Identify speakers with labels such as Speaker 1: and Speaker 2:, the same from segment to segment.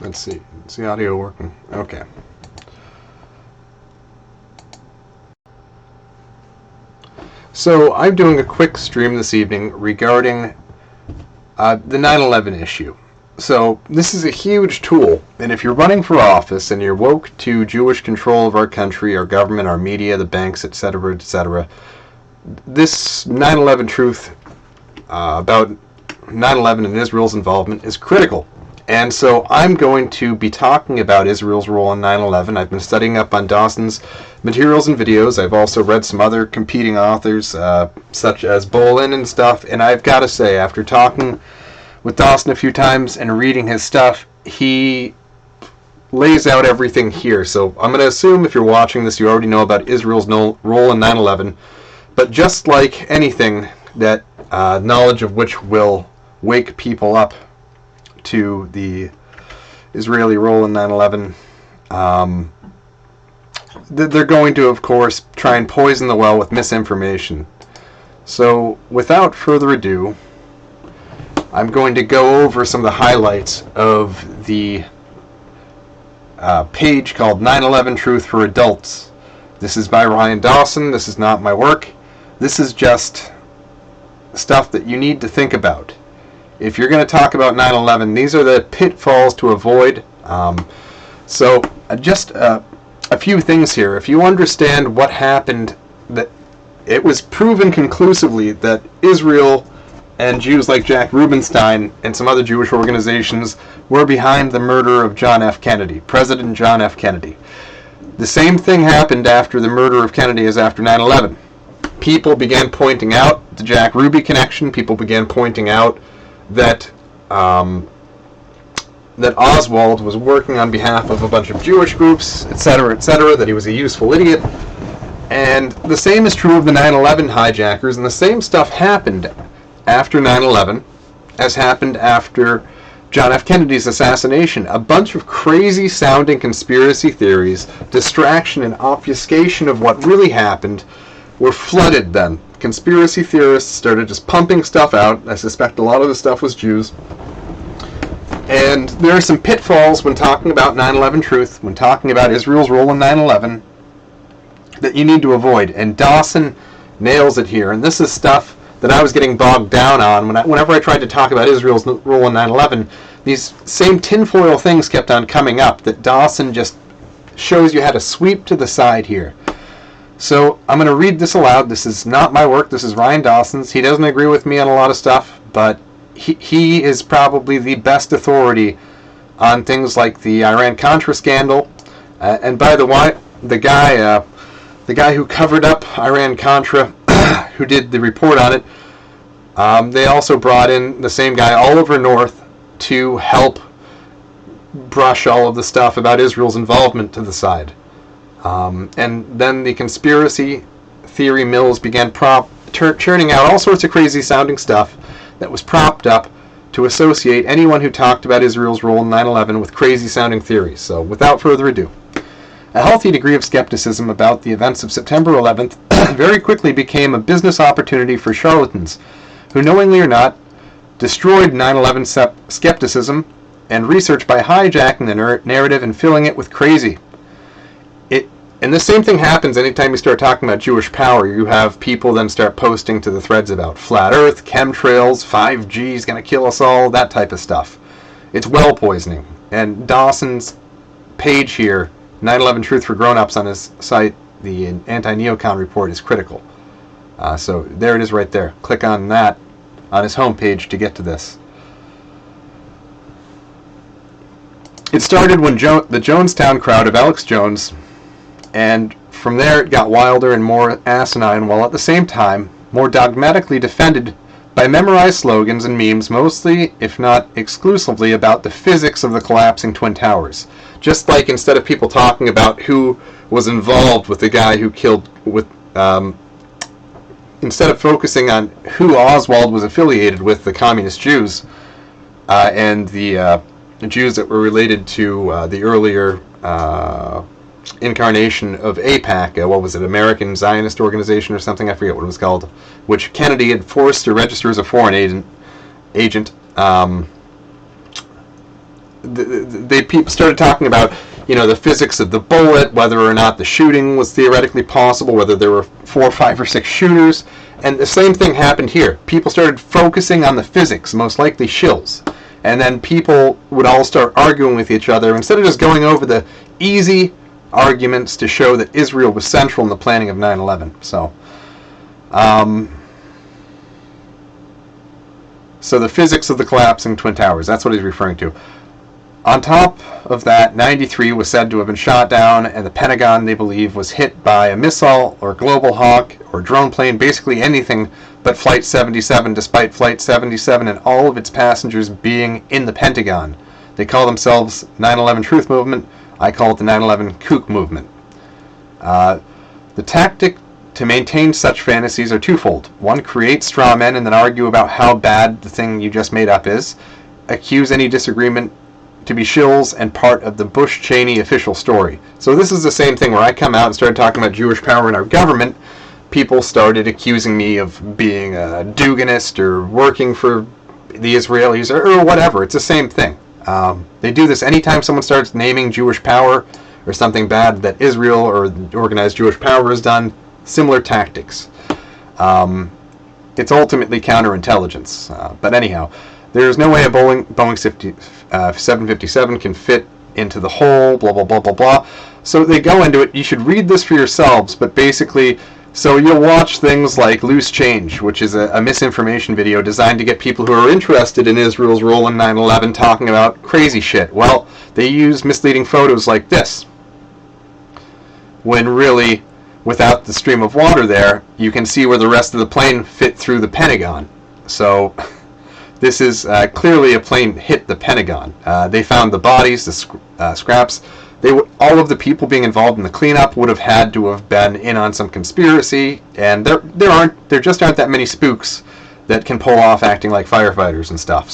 Speaker 1: Let's see. Is the audio working? Okay. So I'm doing a quick stream this evening regarding the 9/11 issue. So this is a huge tool, and if you're running for office and you're woke to Jewish control of our country, our government, our media, the banks, etc., this 9/11 truth about 9/11 and Israel's involvement is critical. And so I'm going to be talking about Israel's role in 9/11. I've been studying up on Dawson's materials and videos. I've also read some other competing authors, such as Bolin and stuff. And I've got to say, after talking with Dawson a few times and reading his stuff, he lays out everything here. So I'm going to assume if you're watching this, you already know about Israel's role in 9/11. But just like anything, that knowledge of which will wake people up to the Israeli role in 9/11, they're going to, of course, try and poison the well with misinformation. So, without further ado, I'm going to go over some of the highlights of the page called 9/11 Truth for Adults. This is by Ryan Dawson. This is not my work. This is just stuff that you need to think about. If you're going to talk about 9/11, these are the pitfalls to avoid. So just a few things here. If you understand what happened, that it was proven conclusively that Israel and Jews like Jack Rubenstein and some other Jewish organizations were behind the murder of John F. Kennedy, President John F. Kennedy. The same thing happened after the murder of Kennedy as after 9/11. People began pointing out the Jack Ruby connection. People began pointing out that that Oswald was working on behalf of a bunch of Jewish groups, etc., that he was a useful idiot. And the same is true of the 9/11 hijackers, and the same stuff happened after 9/11 as happened after John F. Kennedy's assassination. A bunch of crazy-sounding conspiracy theories, distraction and obfuscation of what really happened were flooded then. Conspiracy theorists started just pumping stuff out. I suspect a lot of the stuff was Jews. And there are some pitfalls when talking about 9/11 truth, when talking about Israel's role in 9/11, that you need to avoid. And Dawson nails it here. And this is stuff that I was getting bogged down on whenever I tried to talk about Israel's role in 9/11. These same tinfoil things kept on coming up that Dawson just shows you how to sweep to the side here. So I'm going to read this aloud. This is not my work. This is Ryan Dawson's. He doesn't agree with me on a lot of stuff, but he is probably the best authority on things like the Iran-Contra scandal. And by the way, the guy who covered up Iran-Contra, who did the report on it, they also brought in the same guy, Oliver North, to help brush all of the stuff about Israel's involvement to the side. And then the conspiracy theory mills began churning out all sorts of crazy sounding stuff that was propped up to associate anyone who talked about Israel's role in 9/11 with crazy sounding theories. So without further ado, a healthy degree of skepticism about the events of September 11th very quickly became a business opportunity for charlatans who, knowingly or not, destroyed 9/11 skepticism and research by hijacking the narrative and filling it with crazy. And the same thing happens anytime you start talking about Jewish power. You have people then start posting to the threads about flat earth, chemtrails, 5G is going to kill us all, that type of stuff. It's well poisoning. And Dawson's page here, 9/11 Truth for Grown-Ups on his site, the anti-neocon report, is critical. So there it is right there. Click on that on his homepage to get to this. It started when the Jonestown crowd of Alex Jones, and from there it got wilder and more asinine, while at the same time more dogmatically defended by memorized slogans and memes, mostly, if not exclusively, about the physics of the collapsing Twin Towers. Just like instead of people talking about who was involved with the guy who killed, instead of focusing on who Oswald was affiliated with, the communist Jews, and the Jews that were related to the earlier incarnation of AIPAC, what was it, American Zionist Organization or something, I forget what it was called, which Kennedy had forced to register as a foreign agent. people started talking about, the physics of the bullet, whether or not the shooting was theoretically possible, whether there were 4, 5, or 6 shooters. And the same thing happened here. People started focusing on the physics, most likely shills. And then people would all start arguing with each other instead of just going over the easy arguments to show that Israel was central in the planning of 9/11. So the physics of the collapsing Twin Towers, that's what he's referring to. On top of that, 93 was said to have been shot down, and the Pentagon, they believe, was hit by a missile or Global Hawk or drone plane, basically anything but Flight 77, despite Flight 77 and all of its passengers being in the Pentagon. They call themselves 9/11 Truth Movement. I call it the 9/11 Kook Movement. The tactic to maintain such fantasies are twofold. One, create straw men and then argue about how bad the thing you just made up is. Accuse any disagreement to be shills and part of the Bush-Cheney official story. So this is the same thing where I come out and started talking about Jewish power in our government. People started accusing me of being a Duganist or working for the Israelis or whatever. It's the same thing. They do this anytime someone starts naming Jewish power or something bad that Israel or organized Jewish power has done. Similar tactics. It's ultimately counterintelligence. But anyhow, there's no way a Boeing 757 can fit into the hole, blah, blah, blah, blah, blah. So they go into it. You should read this for yourselves, but basically, so you'll watch things like Loose Change, which is a misinformation video designed to get people who are interested in Israel's role in 9/11 talking about crazy shit. Well, they use misleading photos like this, when really, without the stream of water there, you can see where the rest of the plane fit through the Pentagon. So this is clearly a plane hit the Pentagon. They found the bodies, the scraps. All of the people being involved in the cleanup would have had to have been in on some conspiracy, and there just aren't that many spooks that can pull off acting like firefighters and stuff.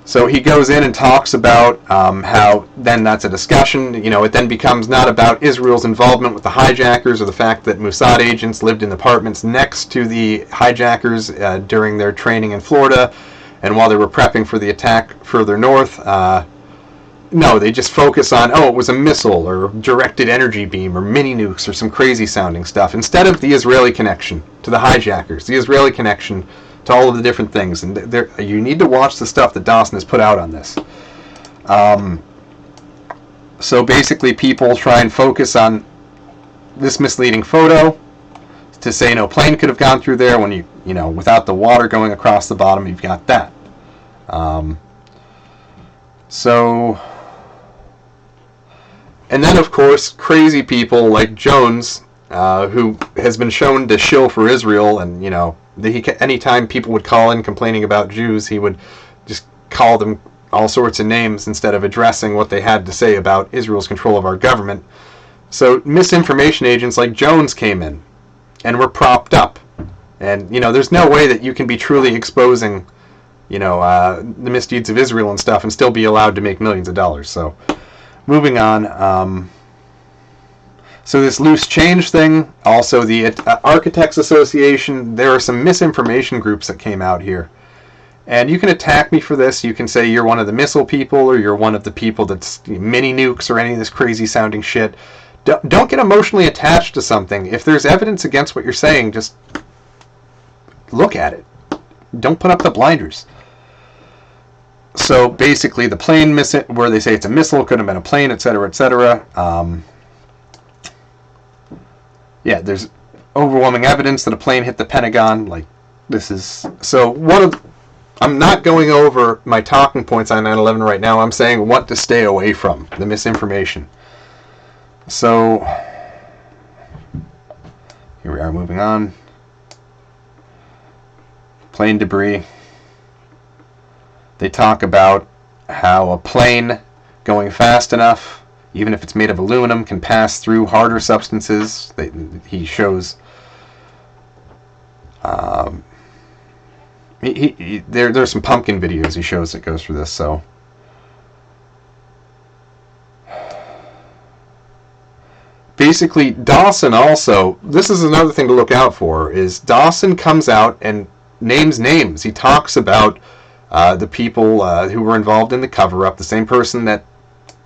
Speaker 1: So he goes in and talks about how then that's a discussion. It then becomes not about Israel's involvement with the hijackers or the fact that Mossad agents lived in apartments next to the hijackers during their training in Florida and while they were prepping for the attack further north. No, they just focus on, it was a missile or directed energy beam or mini nukes or some crazy sounding stuff instead of the Israeli connection to the hijackers, the Israeli connection to all of the different things. And you need to watch the stuff that Dawson has put out on this. So basically people try and focus on this misleading photo to say no plane could have gone through there when without the water going across the bottom, you've got that. And then, of course, crazy people like Jones, who has been shown to shill for Israel, and, anytime people would call in complaining about Jews, he would just call them all sorts of names instead of addressing what they had to say about Israel's control of our government. So misinformation agents like Jones came in and were propped up. And, there's no way that you can be truly exposing, the misdeeds of Israel and stuff and still be allowed to make millions of dollars. So moving on, so this Loose Change thing, also the Architects Association, there are some misinformation groups that came out here. And you can attack me for this. You can say you're one of the missile people or you're one of the people that's mini nukes or any of this crazy sounding shit. Don't get emotionally attached to something. If there's evidence against what you're saying, just look at it. Don't put up the blinders. So basically the plane where they say it's a missile, could have been a plane, etc., etc. There's overwhelming evidence that a plane hit the Pentagon. I'm not going over my talking points on 9/11 right now. I'm saying what to stay away from, the misinformation. So here we are, moving on. Plane debris. They talk about how a plane going fast enough, even if it's made of aluminum, can pass through harder substances. He shows there's some pumpkin videos he shows that goes through this. So basically Dawson also, this is another thing to look out for, is Dawson comes out and names names. He talks about the people who were involved in the cover-up, the same person that,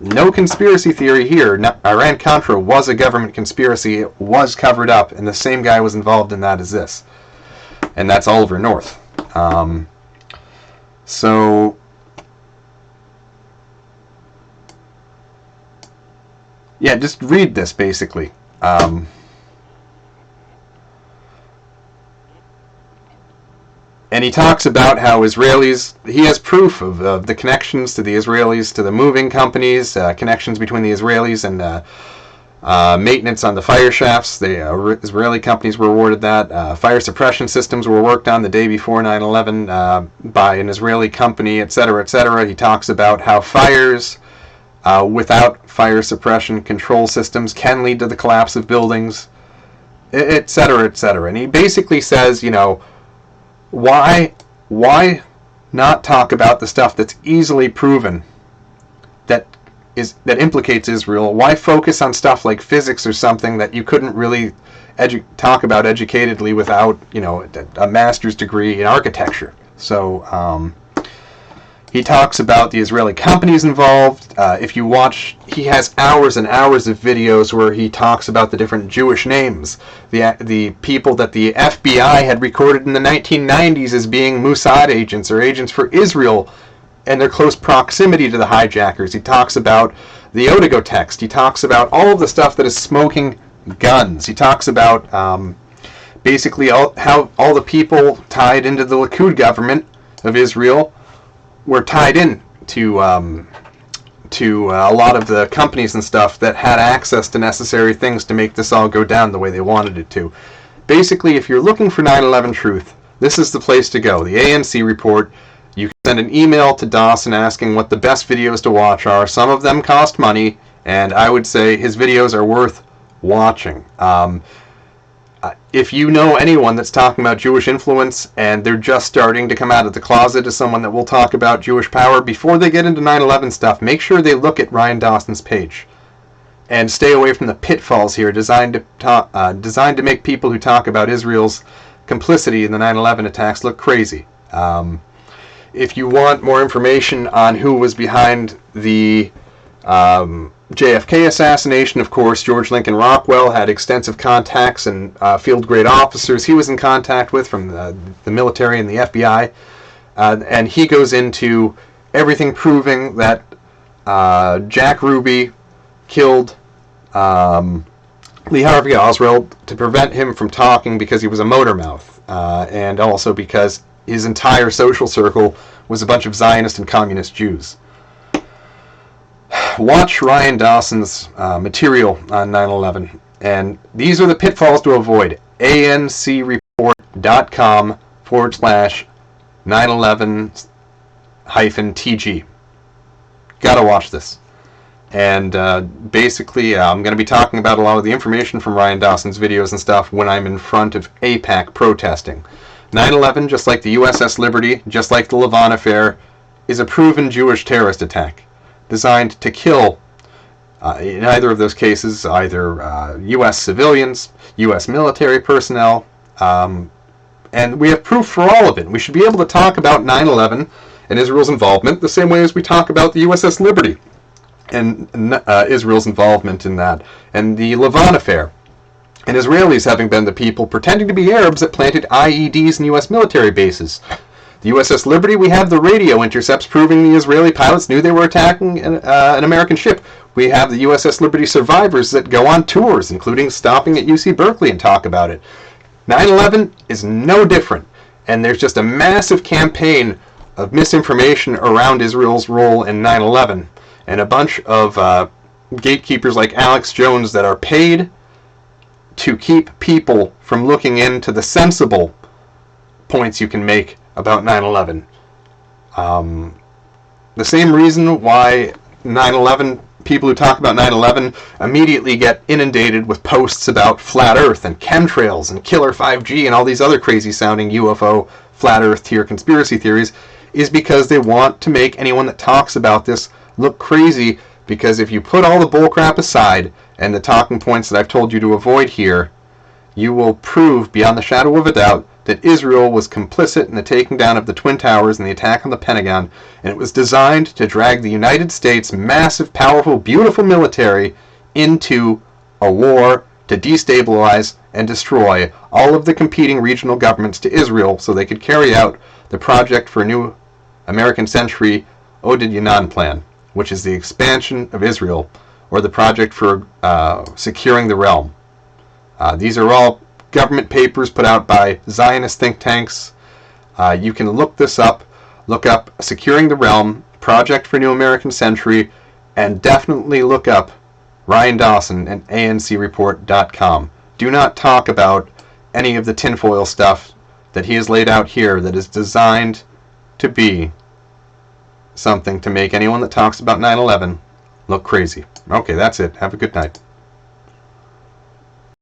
Speaker 1: no conspiracy theory here, Iran-Contra was a government conspiracy, it was covered up, and the same guy was involved in that as this. And that's Oliver North. So, yeah, just read this, basically. And he talks about how Israelis, he has proof of the connections to the Israelis, to the moving companies, connections between the Israelis and maintenance on the fire shafts. The Israeli companies were awarded that. Fire suppression systems were worked on the day before 9/11 by an Israeli company, etc., etc. He talks about how fires without fire suppression control systems can lead to the collapse of buildings, etc., etc. And he basically says, you know, why not talk about the stuff that's easily proven that implicates Israel? Why focus on stuff like physics or something that you couldn't really talk about educatedly without, you know, a master's degree in architecture? So he talks about the Israeli companies involved. If you watch, he has hours and hours of videos where he talks about the different Jewish names, the people that the FBI had recorded in the 1990s as being Mossad agents or agents for Israel, and their close proximity to the hijackers. He talks about the Otago text. He talks about all of the stuff that is smoking guns. He talks about basically how all the people tied into the Likud government of Israel were tied in to a lot of the companies and stuff that had access to necessary things to make this all go down the way they wanted it to. Basically, if you're looking for 9/11 truth, this is the place to go. The ANC report. You can send an email to Dawson asking what the best videos to watch are. Some of them cost money, and I would say his videos are worth watching. If you know anyone that's talking about Jewish influence and they're just starting to come out of the closet as someone that will talk about Jewish power, before they get into 9/11 stuff, make sure they look at Ryan Dawson's page. And stay away from the pitfalls here, designed to make people who talk about Israel's complicity in the 9/11 attacks look crazy. If you want more information on who was behind the JFK assassination, of course, George Lincoln Rockwell had extensive contacts and field-grade officers he was in contact with from the military and the FBI. And he goes into everything proving that Jack Ruby killed Lee Harvey Oswald to prevent him from talking because he was a motor mouth, and also because his entire social circle was a bunch of Zionist and communist Jews. Watch Ryan Dawson's material on 9/11, and these are the pitfalls to avoid. ancreport.com/911-TG. Gotta watch this. And basically, I'm going to be talking about a lot of the information from Ryan Dawson's videos and stuff when I'm in front of AIPAC protesting. 9/11, just like the USS Liberty, just like the Lavon affair, is a proven Jewish terrorist attack designed to kill, in either of those cases, either U.S. civilians, U.S. military personnel, and we have proof for all of it. We should be able to talk about 9/11 and Israel's involvement the same way as we talk about the USS Liberty and Israel's involvement in that, and the Lavon affair, and Israelis having been the people pretending to be Arabs that planted IEDs in U.S. military bases. The USS Liberty, we have the radio intercepts proving the Israeli pilots knew they were attacking an American ship. We have the USS Liberty survivors that go on tours, including stopping at UC Berkeley and talk about it. 9/11 is no different, and there's just a massive campaign of misinformation around Israel's role in 9/11, and a bunch of gatekeepers like Alex Jones that are paid to keep people from looking into the sensible points you can make about 9/11. The same reason why 9/11 people who talk about 9/11 immediately get inundated with posts about flat Earth and chemtrails and killer 5G and all these other crazy sounding UFO, flat Earth tier conspiracy theories is because they want to make anyone that talks about this look crazy, because if you put all the bullcrap aside and the talking points that I've told you to avoid here, you will prove beyond the shadow of a doubt that Israel was complicit in the taking down of the Twin Towers and the attack on the Pentagon, and it was designed to drag the United States' massive, powerful, beautiful military into a war to destabilize and destroy all of the competing regional governments to Israel so they could carry out the project for a new American century Oded Yanan plan, which is the expansion of Israel, or the project for securing the realm. These are all government papers put out by Zionist think tanks. You can look this up. Look up Securing the Realm, Project for New American Century, and definitely look up Ryan Dawson at ancreport.com. Do not talk about any of the tinfoil stuff that he has laid out here that is designed to be something to make anyone that talks about 9/11 look crazy. Okay, that's it. Have a good night.